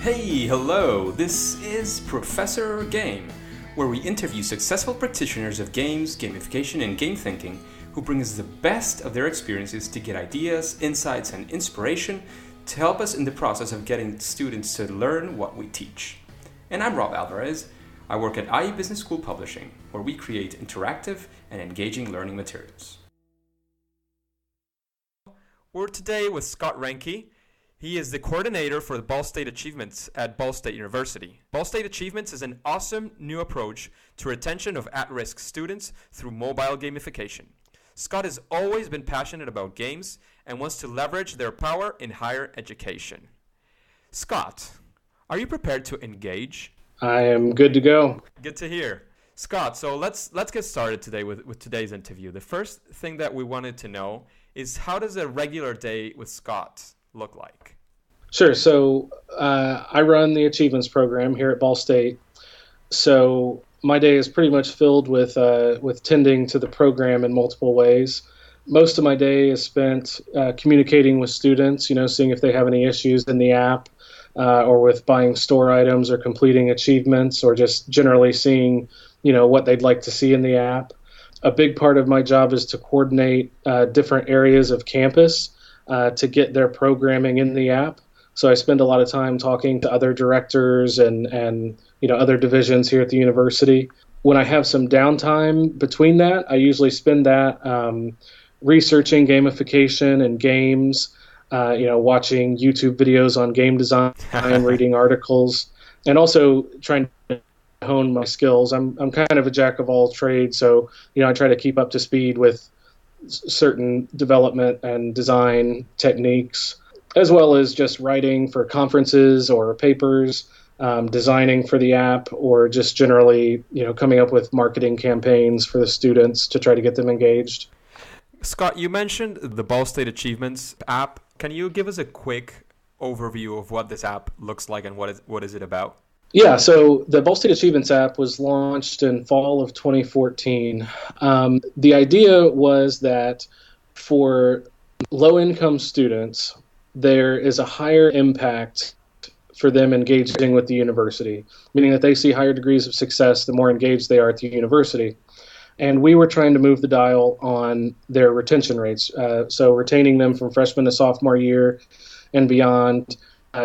Hey, hello! This is Professor Game, where we interview successful practitioners of games, gamification, and game thinking who bring us the best of their experiences to get ideas, insights, and inspiration to help us in the process of getting students to learn what we teach. And I'm Rob Alvarez. I work at IE Business School Publishing, where we create interactive and engaging learning materials. We're today with Scott Reinke. He is the coordinator for the Ball State Achievements at Ball State University. Ball State Achievements is an awesome new approach to retention of at-risk students through mobile gamification. Scott has always been passionate about games and wants to leverage their power in higher education. Scott, are you prepared to engage? I am good to go. Good to hear. Scott, so let's get started today with today's interview. The first thing that we wanted to know is, how does a regular day with Scott look like? Sure. So I run the Achievements program here at Ball State. So my day is pretty much filled with tending to the program in multiple ways. Most of my day is spent communicating with students, seeing if they have any issues in the app or with buying store items or completing achievements, or just generally seeing, what they'd like to see in the app. A big part of my job is to coordinate different areas of campus to get their programming in the app. So I spend a lot of time talking to other directors and other divisions here at the university. When I have some downtime between that, I usually spend that researching gamification and games, watching YouTube videos on game design, reading articles, and also trying to hone my skills. I'm kind of a jack of all trades, so I try to keep up to speed with certain development and design techniques, as well as just writing for conferences or papers, designing for the app, or just generally, coming up with marketing campaigns for the students to try to get them engaged. Scott, you mentioned the Ball State Achievements app. Can you give us a quick overview of what this app looks like and what is it about? Yeah, so the Ball State Achievements app was launched in fall of 2014. The idea was that for low-income students, there is a higher impact for them engaging with the university, meaning that they see higher degrees of success the more engaged they are at the university. And we were trying to move the dial on their retention rates, so retaining them from freshman to sophomore year and beyond,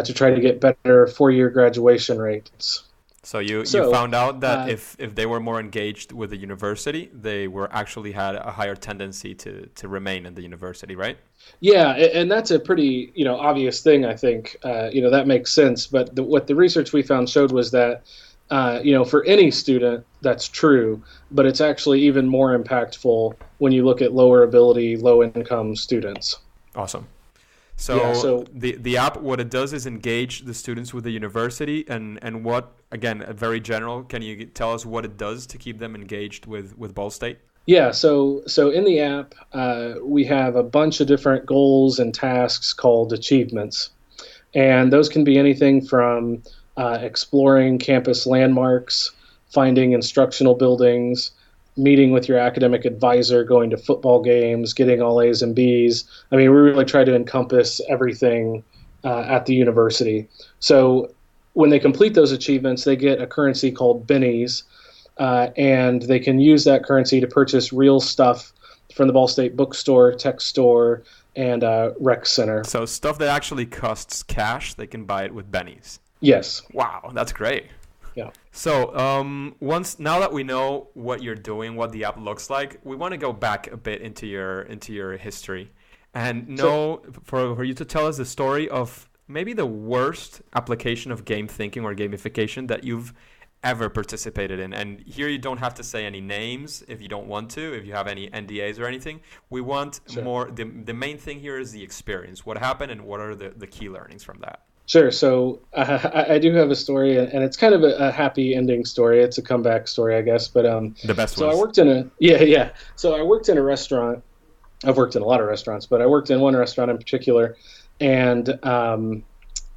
to try to get better four-year graduation rates. So you found out that if they were more engaged with the university, they were actually had a higher tendency to remain in the university, right? Yeah, and that's a pretty obvious thing, I think. That makes sense. But what the research we found showed was that for any student, that's true, but it's actually even more impactful when you look at lower ability, low-income students. Awesome. So the app, what it does is engage the students with the university, and what, again, very general, can you tell us what it does to keep them engaged with Ball State? Yeah, so in the app, we have a bunch of different goals and tasks called achievements. And those can be anything from exploring campus landmarks, finding instructional buildings, meeting with your academic advisor, going to football games, getting all A's and B's. I mean, we really try to encompass everything at the university. So when they complete those achievements, they get a currency called bennies, and they can use that currency to purchase real stuff from the Ball State bookstore, tech store, and rec center. So stuff that actually costs cash, they can buy it with bennies. Yes. Wow, that's great. Yeah. So now that we know what you're doing, what the app looks like, we want to go back a bit into your history and for you to tell us the story of maybe the worst application of game thinking or gamification that you've ever participated in. And here you don't have to say any names if you don't want to, if you have any NDAs or anything. We want more. The main thing here is the experience. What happened and what are the key learnings from that? Sure. So I do have a story, and it's kind of a happy ending story. It's a comeback story, I guess. But the best so ones. I worked in So I worked in a restaurant. I've worked in a lot of restaurants, but I worked in one restaurant in particular, and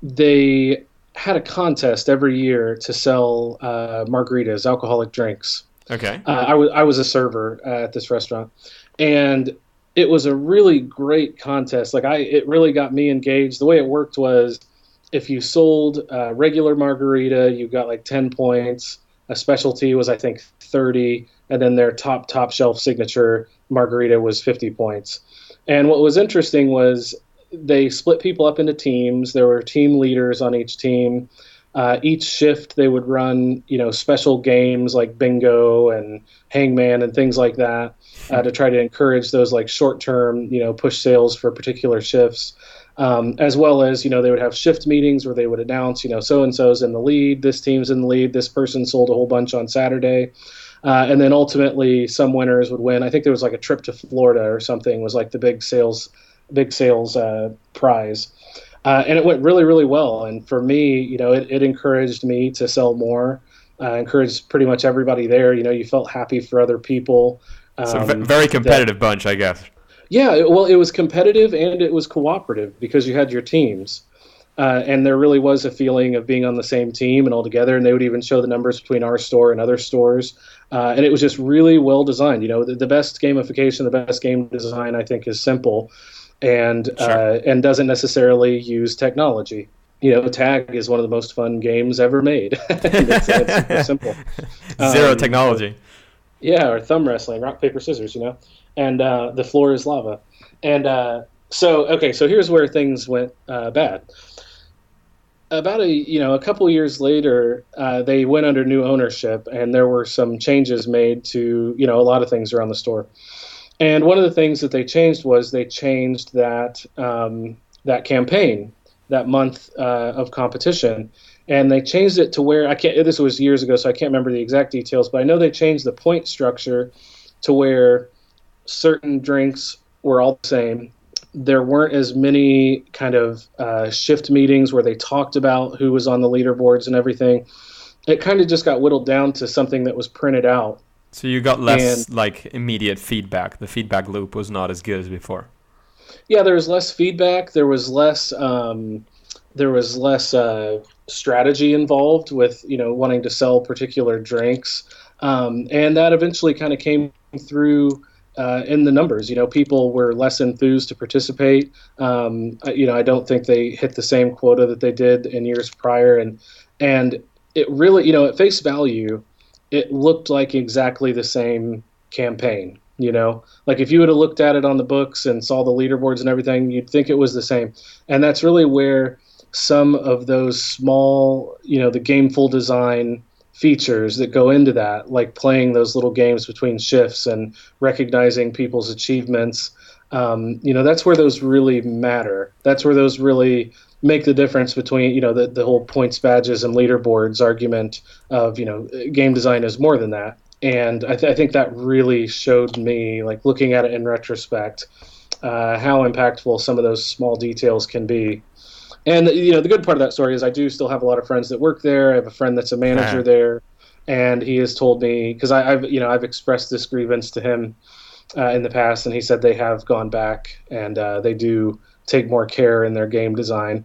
they had a contest every year to sell margaritas, alcoholic drinks. Okay. I was a server at this restaurant, and it was a really great contest. It really got me engaged. The way it worked was, if you sold a regular margarita, you got like 10 points. A specialty was, I think, 30. And then their top shelf signature margarita was 50 points. And what was interesting was they split people up into teams. There were team leaders on each team. Each shift they would run, special games like bingo and hangman and things like that to try to encourage those like short-term, push sales for particular shifts. As well as, they would have shift meetings where they would announce, so-and-so's in the lead, this team's in the lead, this person sold a whole bunch on Saturday. And then ultimately some winners would win. I think there was like a trip to Florida or something was like the big sales prize. And it went really, really well. And for me, it encouraged me to sell more, encouraged pretty much everybody there. You felt happy for other people. So very competitive bunch, I guess. Yeah, well, it was competitive and it was cooperative because you had your teams. And there really was a feeling of being on the same team and all together. And they would even show the numbers between our store and other stores. And it was just really well designed. The best gamification, the best game design, I think, is simple and Sure. and doesn't necessarily use technology. Tag is one of the most fun games ever made. It's super simple. Zero technology. Yeah, or thumb wrestling, rock, paper, scissors, and the floor is lava. And so here's where things went bad. About a couple years later, they went under new ownership, and there were some changes made to a lot of things around the store. And one of the things that they changed was they changed that that campaign, that month of competition, and they changed it to where this was years ago, so I can't remember the exact details, but I know they changed the point structure to where certain drinks were all the same. There weren't as many kind of shift meetings where they talked about who was on the leaderboards and everything. It kind of just got whittled down to something that was printed out. So you got less like immediate feedback. The feedback loop was not as good as before. Yeah, there was less feedback. There was less strategy involved with wanting to sell particular drinks, and that eventually kind of came through in the numbers. People were less enthused to participate. I don't think they hit the same quota that they did in years prior, and it really, at face value, it looked like exactly the same campaign. Like if you would have looked at it on the books and saw the leaderboards and everything, you'd think it was the same. And that's really where some of those small, the gameful design features that go into that, like playing those little games between shifts and recognizing people's achievements, that's where those really matter. That's where those really make the difference between, the whole points, badges, and leaderboards argument of, game design is more than that. And I think that really showed me, like looking at it in retrospect, how impactful some of those small details can be. And the good part of that story is I do still have a lot of friends that work there. I have a friend that's a manager there, and he has told me, because I've expressed this grievance to him in the past, and he said they have gone back and they do take more care in their game design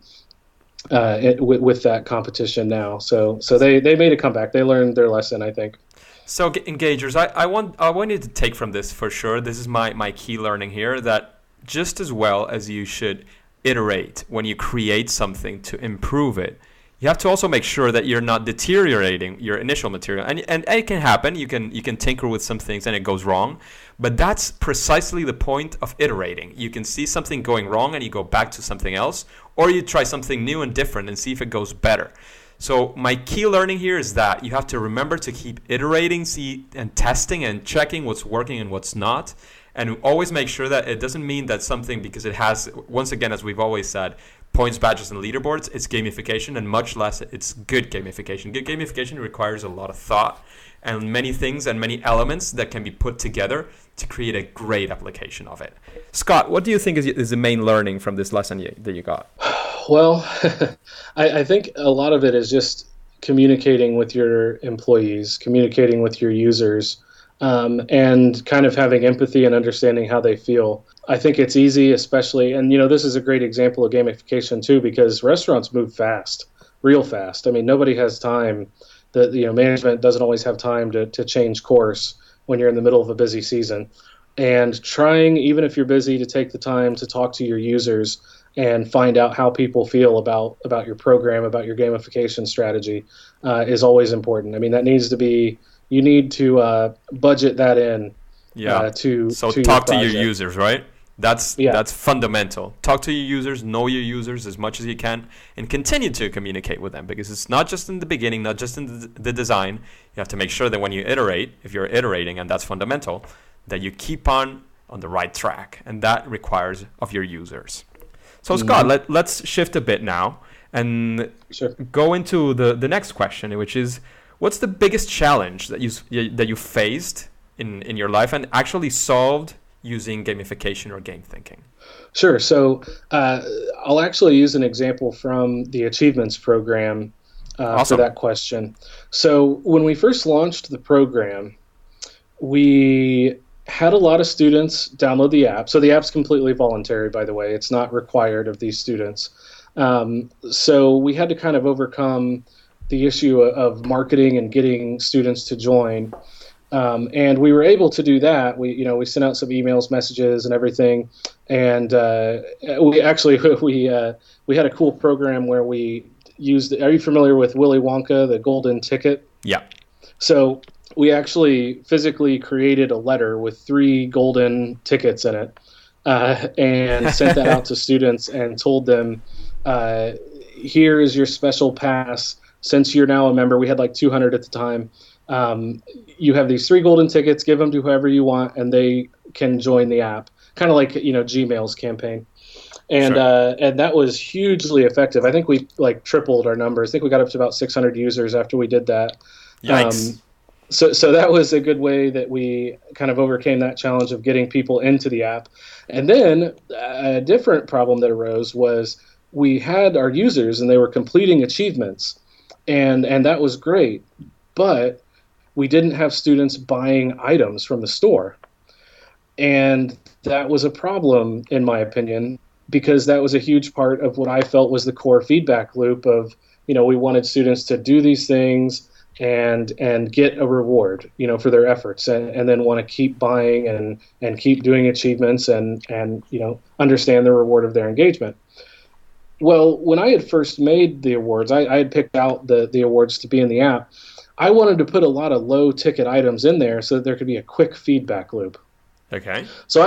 with that competition now. So they made a comeback. They learned their lesson, I think. So engagers, I want you to take from this for sure. This is my key learning here, that just as well as you should iterate when you create something to improve it, you have to also make sure that you're not deteriorating your initial material. And it can happen. You can tinker with some things and it goes wrong. But that's precisely the point of iterating. You can see something going wrong and you go back to something else, or you try something new and different and see if it goes better. So my key learning here is that you have to remember to keep iterating, and testing and checking what's working and what's not. And always make sure that it doesn't mean that something, because it has, once again, as we've always said, points, badges, and leaderboards, it's gamification, and much less it's good gamification. Good gamification requires a lot of thought and many things and many elements that can be put together to create a great application of it. Scott, what do you think is the main learning from this lesson that you got? Well, I think a lot of it is just communicating with your employees, communicating with your users, and kind of having empathy and understanding how they feel. I think it's easy, especially, and this is a great example of gamification too, because restaurants move fast, real fast. I mean, nobody has time. Management doesn't always have time to change course when you're in the middle of a busy season. and trying, even if you're busy, to take the time to talk to your users and find out how people feel about your program, about your gamification strategy, is always important. I mean, that needs to be, you need to budget that in Yeah. So to your talk to your project. users, right? Yeah. That's fundamental. Talk to your users, know your users as much as you can, and continue to communicate with them, because it's not just in the beginning, not just in the design. You have to make sure that when you iterate, if you're iterating, and that's fundamental, that you keep on the right track, and that requires of your users. So Scott, Hmm. let's shift a bit now and Sure. go into the next question, which is, what's the biggest challenge that you faced in your life and actually solved using gamification or game thinking? Sure. So uh, I'll actually use an example from the achievements program for Awesome. that question. So when we first launched the program, we had a lot of students download the app. So the app's completely voluntary, by the way. It's not required of these students. So we had to kind of overcome the issue of marketing and getting students to join. And we were able to do that. We sent out some emails, messages, and everything. And we actually we had a cool program where we used. Are you familiar with Willy Wonka, the golden ticket? Yeah. So we actually physically created a letter with three golden tickets in it, and sent that out to students and told them, uh, "Here is your special pass. Since you're now a member, we had like 200 at the time. Um, you have these three golden tickets. Give them to whoever you want, and they can join the app. Kind of like Gmail's campaign." Sure. And that was hugely effective. I think we like tripled our numbers. I think we got up to about 600 users after we did that. Yikes. Um, so that was a good way that we kind of overcame that challenge of getting people into the app. And then a different problem that arose was we had our users and they were completing achievements, and that was great, but we didn't have students buying items from the store. And that was a problem, in my opinion, because that was a huge part of what I felt was the core feedback loop of, we wanted students to do these things and get a reward, for their efforts, and then want to keep buying and keep doing achievements and understand the reward of their engagement. Well, when I had first made the awards, I had picked out the awards to be in the app. I wanted to put a lot of low ticket items in there so that there could be a quick feedback loop. Okay. So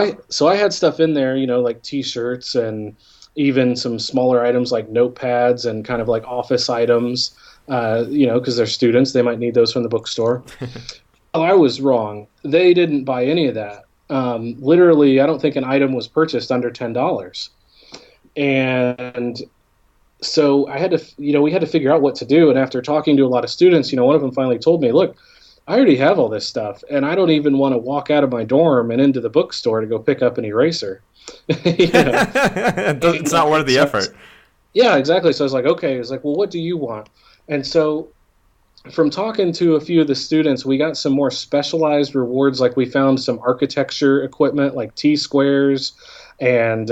I had stuff in there, like T-shirts and even some smaller items like notepads and kind of like office items, because they're students, they might need those from the bookstore. Oh, I was wrong. They didn't buy any of that. Literally, I don't think an item was purchased under $10. And so I had to, we had to figure out what to do. And after talking to a lot of students, one of them finally told me, look, I already have all this stuff, and I don't even want to walk out of my dorm and into the bookstore to go pick up an eraser. It's not worth the So, effort. yeah, exactly. So I was like, okay. I was like, well, what do you want? And so from talking to a few of the students, we got some more specialized rewards. Like we found some architecture equipment like T-squares and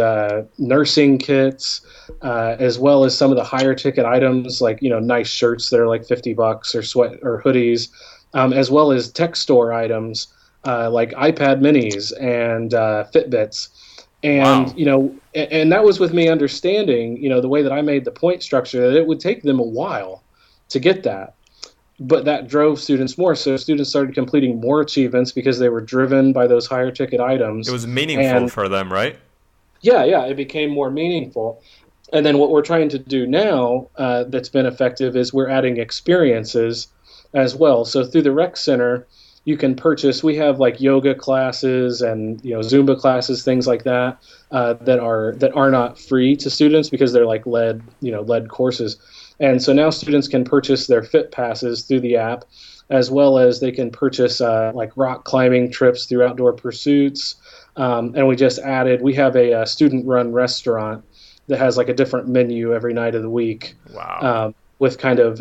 nursing kits, as well as some of the higher ticket items like, nice shirts that are like $50 or sweat or hoodies, as well as tech store items like iPad minis and Fitbits. And, Wow. and that was with me understanding, the way that I made the point structure, that it would take them a while to get that. But that drove students more. So students started completing more achievements because they were driven by those higher ticket It items. was meaningful And for them, right? yeah, it became more meaningful. And then what we're trying to do now that's been effective is we're adding experiences as well. So through the rec center, you can purchase. We have like yoga classes and Zumba classes, things like that, that are not free to students because they're like lead courses. And so now students can purchase their fit passes through the app, as well as they can purchase like rock climbing trips through outdoor pursuits. And we have a student run restaurant that has like a different menu every night of the week, Wow. with kind of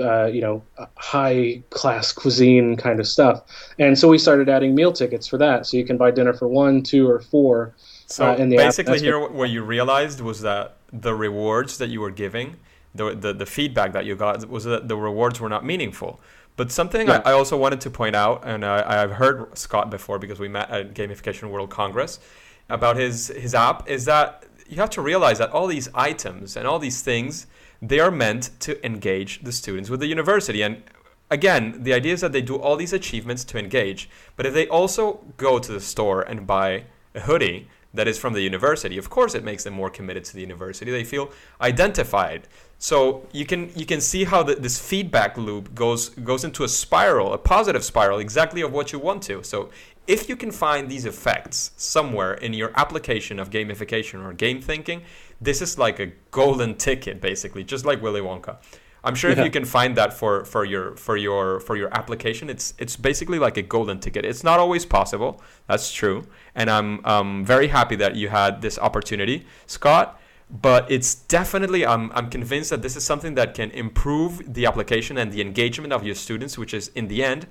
high class cuisine kind of stuff. And so we started adding meal tickets for that, so you can buy dinner for one, two, or four So in the app. basically, here what you realized was that the rewards that you were giving, the feedback that you got was that the rewards were not meaningful. But something Yeah. I also wanted to point out, and I've heard Scott before because we met at Gamification World Congress, about his app, is that you have to realize that all these items and all these things, they are meant to engage the students with the university. And again, the idea is that they do all these achievements to engage. But if they also go to the store and buy a hoodie that is from the university, of course it makes them more committed to the university. They feel identified. So you can see how this feedback loop goes into a spiral, a positive spiral, exactly of what you want to. So if you can find these effects somewhere in your application of gamification or game thinking, this is like a golden ticket, basically, just like Willy Wonka. I'm sure if you can find that for your application, it's basically like a golden ticket. It's not always possible, that's true, and I'm very happy that you had this opportunity, Scott. But it's definitely I'm convinced that this is something that can improve the application and the engagement of your students, which is in the end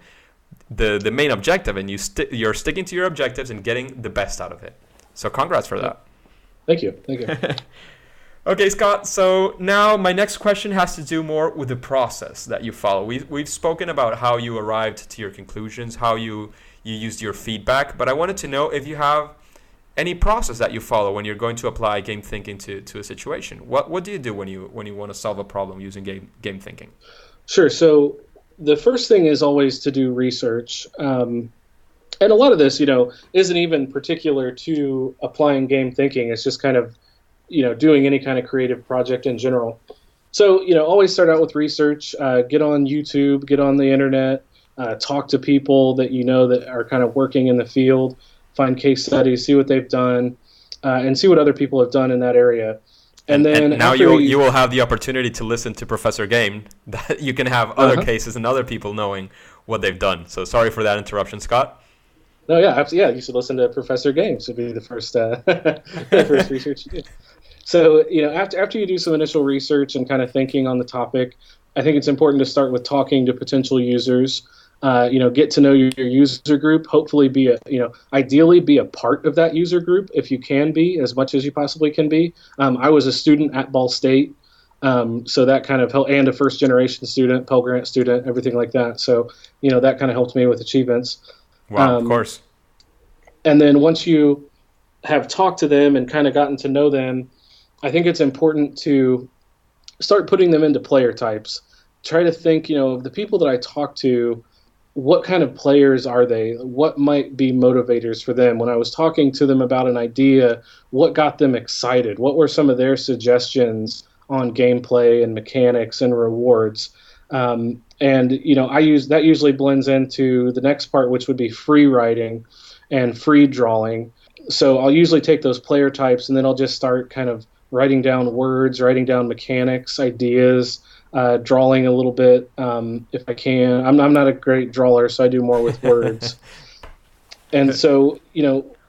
the main objective, and you're sticking to your objectives and getting the best out of it. So congrats for that. Thank you. Okay, Scott, so now my next question has to do more with the process that you follow. We've spoken about how you arrived to your conclusions, how you used your feedback, but I wanted to know if you have any process that you follow when you're going to apply game thinking to a situation. What do you do when you want to solve a problem using game thinking? Sure. So the first thing is always to do research. And a lot of this, isn't even particular to applying game thinking. It's just kind of, doing any kind of creative project in general. So, always start out with research, get on YouTube, get on the internet, talk to people that that are kind of working in the field, find case studies, see what they've done, and see what other people have done in that area. And then now you will have the opportunity to listen to Professor Game. That you can have other cases and other people knowing what they've done. So sorry for that interruption, Scott. No, yeah, absolutely. Yeah, you should listen to Professor Game. Should be the first the first research you do. So after you do some initial research and kind of thinking on the topic, I think it's important to start with talking to potential users. Get to know your user group. Hopefully, ideally be a part of that user group if you can be, as much as you possibly can be. I was a student at Ball State, so that kind of helped, and a first generation student, Pell Grant student, everything like that. So that kind of helped me with achievements. Wow, of course. And then once you have talked to them and kind of gotten to know them, I think it's important to start putting them into player types. Try to think, of the people that I talk to, what kind of players are they? What might be motivators for them? When I was talking to them about an idea, what got them excited? What were some of their suggestions on gameplay and mechanics and rewards? And that usually blends into the next part, which would be free writing and free drawing. So I'll usually take those player types and then I'll just start kind of writing down words, writing down mechanics, ideas, drawing a little bit if I can. I'm not a great drawer, so I do more with words. And so,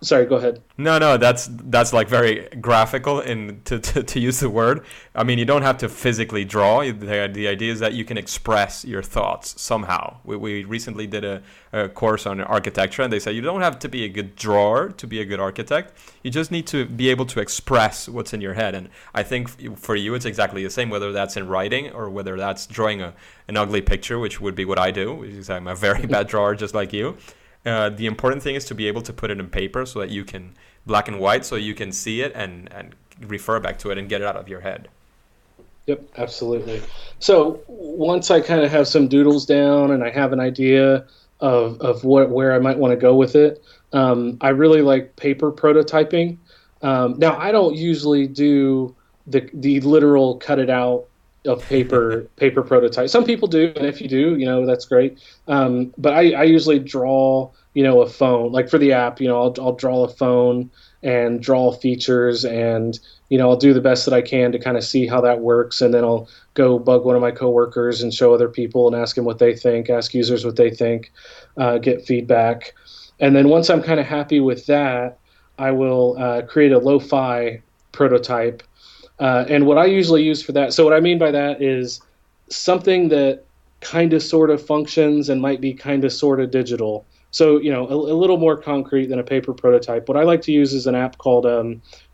sorry, go ahead. No, that's like very graphical in to use the word. I mean, you don't have to physically draw. The idea is that you can express your thoughts somehow. We recently did a course on architecture, and they said you don't have to be a good drawer to be a good architect. You just need to be able to express what's in your head. And I think for you, it's exactly the same, whether that's in writing or whether that's drawing an ugly picture, which would be what I do, because I'm a very bad drawer, just like you. The important thing is to be able to put it in paper so that you can, black and white, so you can see it and refer back to it and get it out of your head. Yep, absolutely. So once I kind of have some doodles down and I have an idea of where I might want to go with it, I really like paper prototyping. Now, I don't usually do the literal cut it out of paper prototype. Some people do, and if you do, that's great. But I usually draw, a phone. Like for the app, I'll draw a phone and draw features, and I'll do the best that I can to kind of see how that works, and then I'll go bug one of my coworkers and show other people and ask them what they think, ask users what they think, get feedback, and then once I'm kind of happy with that, I will create a lo-fi prototype. And what I usually use for that, so what I mean by that is something that kind of sort of functions and might be kind of sort of digital. So, a little more concrete than a paper prototype. What I like to use is an app called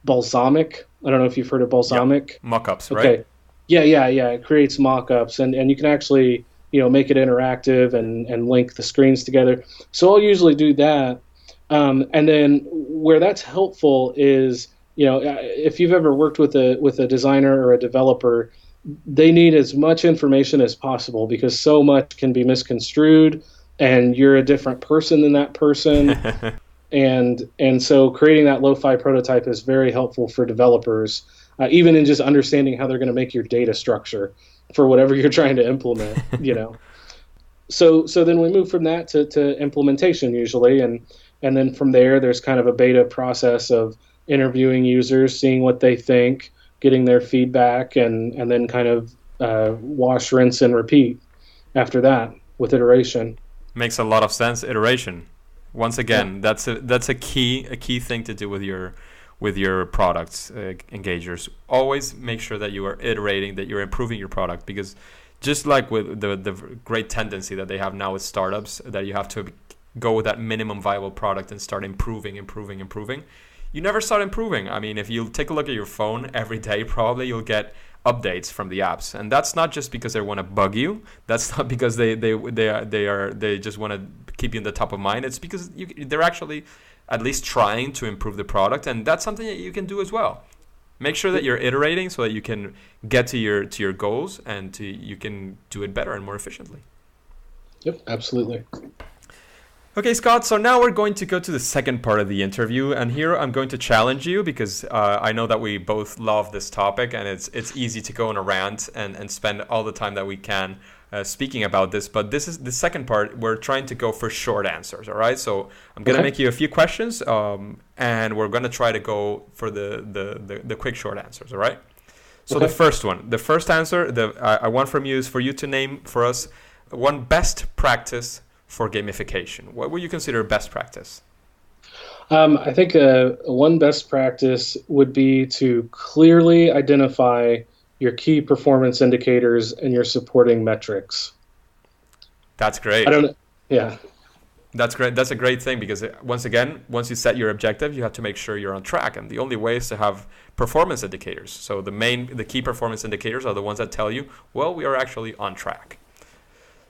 Balsamic. I don't know if you've heard of Balsamic. Yep. Mockups, right? Okay. Yeah. It creates mockups, and you can actually, make it interactive and link the screens together. So I'll usually do that. And then where that's helpful is, if you've ever worked with a designer or a developer, they need as much information as possible because so much can be misconstrued, and you're a different person than that person. And so creating that lo-fi prototype is very helpful for developers, even in just understanding how they're going to make your data structure for whatever you're trying to implement. So then we move from that to implementation usually, and then from there's kind of a beta process of interviewing users, seeing what they think, getting their feedback, and then kind of wash, rinse, and repeat after that with iteration. Makes a lot of sense. Iteration. Once again, that's a key thing to do with your products, engagers. Always make sure that you are iterating, that you're improving your product, because just like with the great tendency that they have now with startups, that you have to go with that minimum viable product and start improving. You never start improving. I mean, if you take a look at your phone every day, probably you'll get updates from the apps, and that's not just because they want to bug you. That's not because they just want to keep you in the top of mind. It's because they're actually at least trying to improve the product, and that's something that you can do as well. Make sure that you're iterating so that you can get to your goals, and you can do it better and more efficiently. Yep, absolutely. Okay, Scott, so now we're going to go to the second part of the interview, and here I'm going to challenge you because I know that we both love this topic, and it's easy to go on a rant and spend all the time that we can speaking about this, but this is the second part. We're trying to go for short answers, all right? So I'm going to make you a few questions, and we're going to try to go for the quick short answers, all right? So the first answer I want from you is for you to name for us one best practice for gamification. What would you consider best practice? I think one best practice would be to clearly identify your key performance indicators and your supporting metrics. That's great. Yeah. That's great. That's a great thing because once you set your objective, you have to make sure you're on track. And the only way is to have performance indicators. So the key performance indicators are the ones that tell you, well, we are actually on track.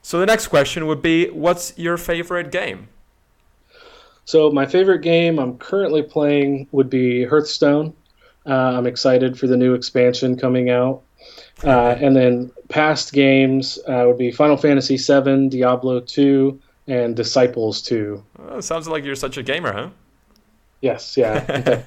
So the next question would be, what's your favorite game? So my favorite game I'm currently playing would be Hearthstone. I'm excited for the new expansion coming out. And then past games would be Final Fantasy VII, Diablo 2, and Disciples 2. Well, sounds like you're such a gamer, huh? Yes, yeah.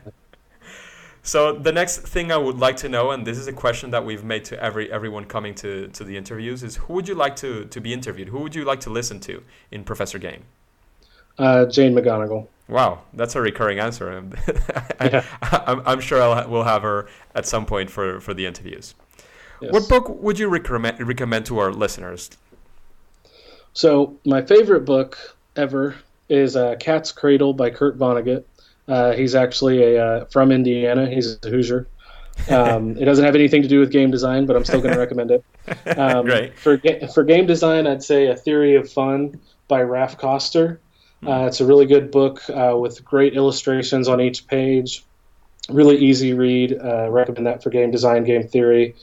So the next thing I would like to know, and this is a question that we've made to everyone coming to the interviews, is who would you like to be interviewed? Who would you like to listen to in Professor Game? Jane McGonigal. Wow, that's a recurring answer. I'm sure we'll have her at some point for the interviews. Yes. What book would you recommend to our listeners? So my favorite book ever is Cat's Cradle by Kurt Vonnegut. He's actually from Indiana. He's a Hoosier. It doesn't have anything to do with game design, but I'm still going to recommend it. Great. For game design, I'd say A Theory of Fun by Raph Koster. It's a really good book with great illustrations on each page. Really easy read. Recommend that for game design, game theory.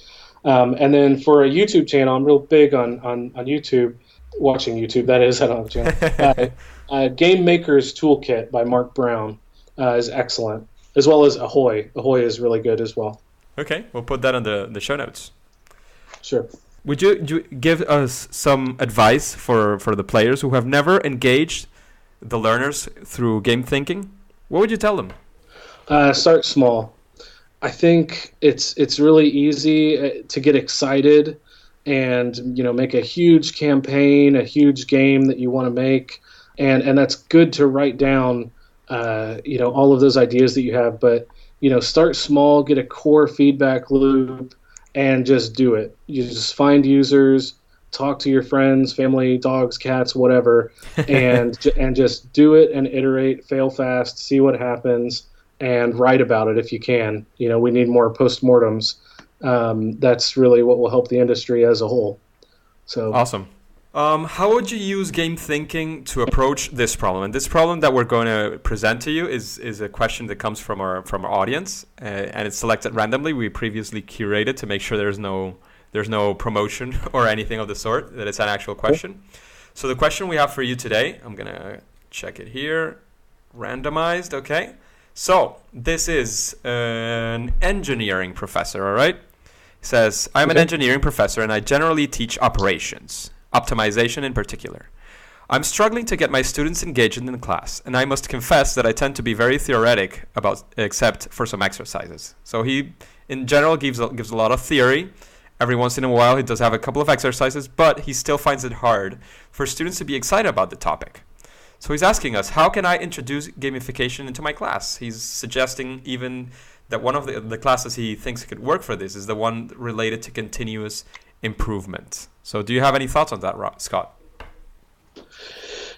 And then for a YouTube channel, I'm real big on YouTube, watching YouTube, that is. I don't have a channel. Game Maker's Toolkit by Mark Brown is excellent, as well as Ahoy. Ahoy is really good as well. Okay, we'll put that on the show notes. Sure. Would you give us some advice for the players who have never engaged the learners through game thinking? What would you tell them? Start small. I think it's really easy to get excited and make a huge campaign, a huge game that you want to make, and that's good to write down all of those ideas that you have. But start small, get a core feedback loop, and just do it. You just find users, talk to your friends, family, dogs, cats, whatever, and just do it and iterate, fail fast, see what happens, and write about it if you can. We need more postmortems. That's really what will help the industry as a whole. So awesome. How would you use game thinking to approach this problem? And this problem that we're going to present to you is a question that comes from our audience, and it's selected randomly. We previously curated to make sure there's no there's no promotion or anything of the sort, that it's an actual question. So the question we have for you today, I'm going to check it here, randomized, okay. So this is an engineering professor, all right? He says, I'm an engineering professor and I generally teach operations, optimization in particular. I'm struggling to get my students engaged in the class, and I must confess that I tend to be very theoretic except for some exercises. So he, in general, gives a lot of theory. Every once in a while, he does have a couple of exercises, but he still finds it hard for students to be excited about the topic. So he's asking us, how can I introduce gamification into my class? He's suggesting even that one of the classes he thinks could work for this is the one related to continuous improvement. So do you have any thoughts on that, Scott?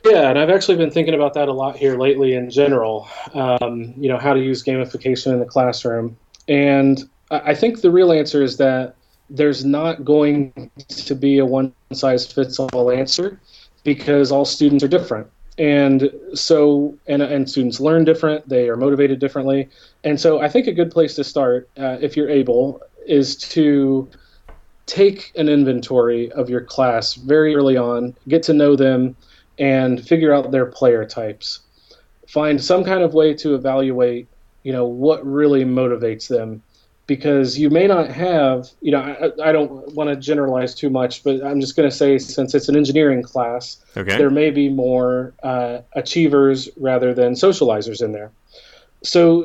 Yeah, and I've actually been thinking about that a lot here lately in general, how to use gamification in the classroom. And I think the real answer is that there's not going to be a one-size-fits-all answer because all students are different. And so, and students learn different, they are motivated differently. And so I think a good place to start, if you're able, is to take an inventory of your class very early on, get to know them, and figure out their player types. Find some kind of way to evaluate, what really motivates them. Because you may not have, I don't want to generalize too much, but I'm just going to say, since it's an engineering class, there may be more achievers rather than socializers in there. So,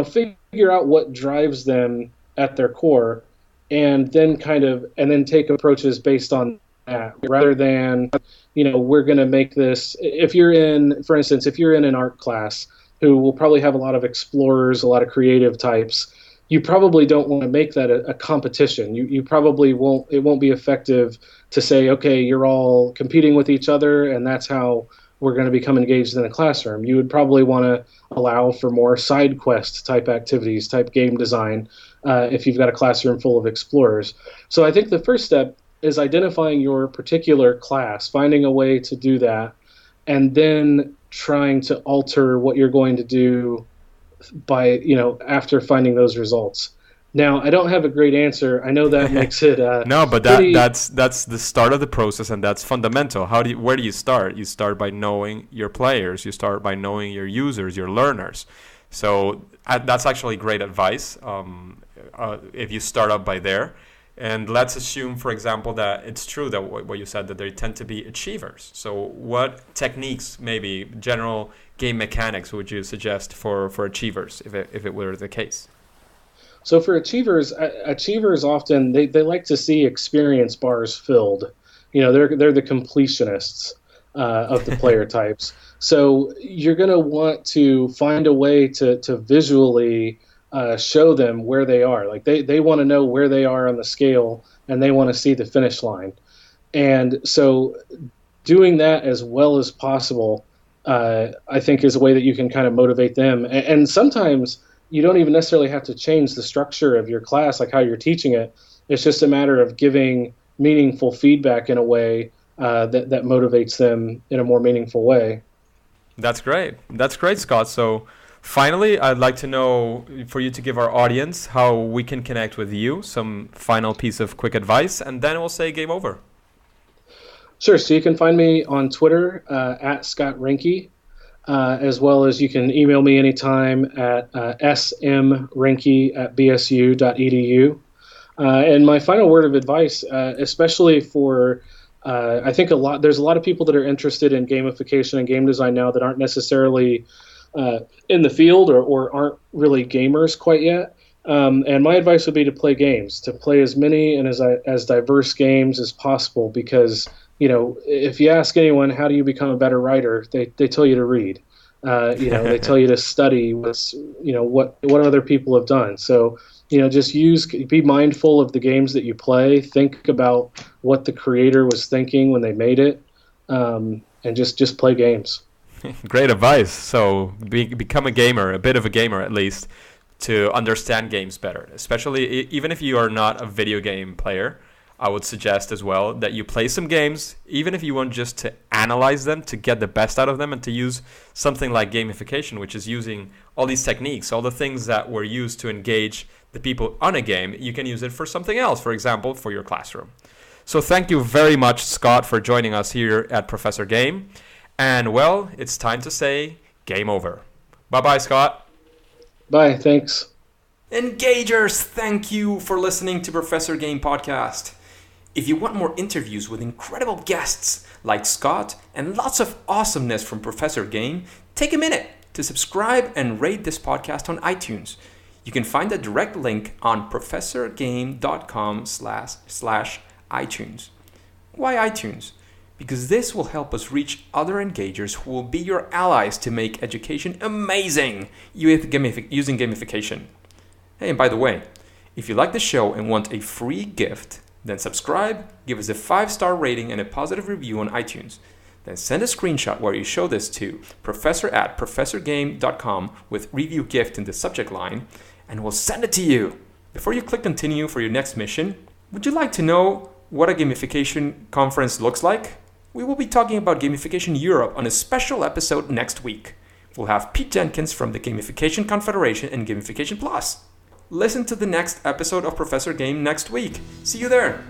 figure out what drives them at their core, and then take approaches based on that, rather than, we're going to make this. For instance, if you're in an art class, who will probably have a lot of explorers, a lot of creative types, you probably don't want to make that a competition. You probably won't. It won't be effective to say, okay, you're all competing with each other, and that's how we're going to become engaged in the classroom. You would probably want to allow for more side quest type activities, type game design, if you've got a classroom full of explorers. So I think the first step is identifying your particular class, finding a way to do that, and then trying to alter what you're going to do by after finding those results. Now, I don't have a great answer. I know that makes it no, but that's the start of the process, and that's fundamental. Where do you start? You start by knowing your players. You start by knowing your users, your learners. So that's actually great advice. If you start up by there, and let's assume, for example, that it's true that what you said, that they tend to be achievers. So what techniques, maybe general game mechanics, would you suggest for achievers if it were the case? So for achievers often they like to see experience bars filled. They're the completionists of the player types. So you're going to want to find a way to visually show them where they are. Like they want to know where they are on the scale, and they want to see the finish line. And so doing that as well as possible, I think, is a way that you can kind of motivate them. And sometimes you don't even necessarily have to change the structure of your class, like how you're teaching it. It's just a matter of giving meaningful feedback in a way that motivates them in a more meaningful way. That's great. That's great, Scott. So finally, I'd like to know, for you to give our audience, how we can connect with you, some final piece of quick advice, and then we'll say game over. Sure. So you can find me on Twitter at Scott Reinke, as well as you can email me anytime at smreinke@bsu.edu. And my final word of advice, especially for I think there's a lot of people that are interested in gamification and game design now that aren't necessarily in the field or aren't really gamers quite yet. And my advice would be to play games, to play as many and as diverse games as possible, because if you ask anyone, how do you become a better writer, they tell you to read. They tell you to study what other people have done. So just be mindful of the games that you play. Think about what the creator was thinking when they made it, and just play games. Great advice. So become a gamer, a bit of a gamer at least, to understand games better. Especially even if you are not a video game player, I would suggest as well that you play some games, even if you want just to analyze them, to get the best out of them, and to use something like gamification, which is using all these techniques, all the things that were used to engage the people on a game. You can use it for something else, for example, for your classroom. So thank you very much, Scott, for joining us here at Professor Game. And, well, it's time to say game over. Bye-bye, Scott. Bye, thanks. Engagers, thank you for listening to Professor Game Podcast. If you want more interviews with incredible guests like Scott and lots of awesomeness from Professor Game, take a minute to subscribe and rate this podcast on iTunes. You can find a direct link on professorgame.com/iTunes. Why iTunes? Because this will help us reach other engagers who will be your allies to make education amazing using gamification. Hey, and by the way, if you like the show and want a free gift, then subscribe, give us a 5-star rating and a positive review on iTunes. Then send a screenshot where you show this to professor@professorgame.com with review gift in the subject line, and we'll send it to you. Before you click continue for your next mission, would you like to know what a gamification conference looks like? We will be talking about Gamification Europe on a special episode next week. We'll have Pete Jenkins from the Gamification Confederation and Gamification Plus. Listen to the next episode of Professor Game next week. See you there.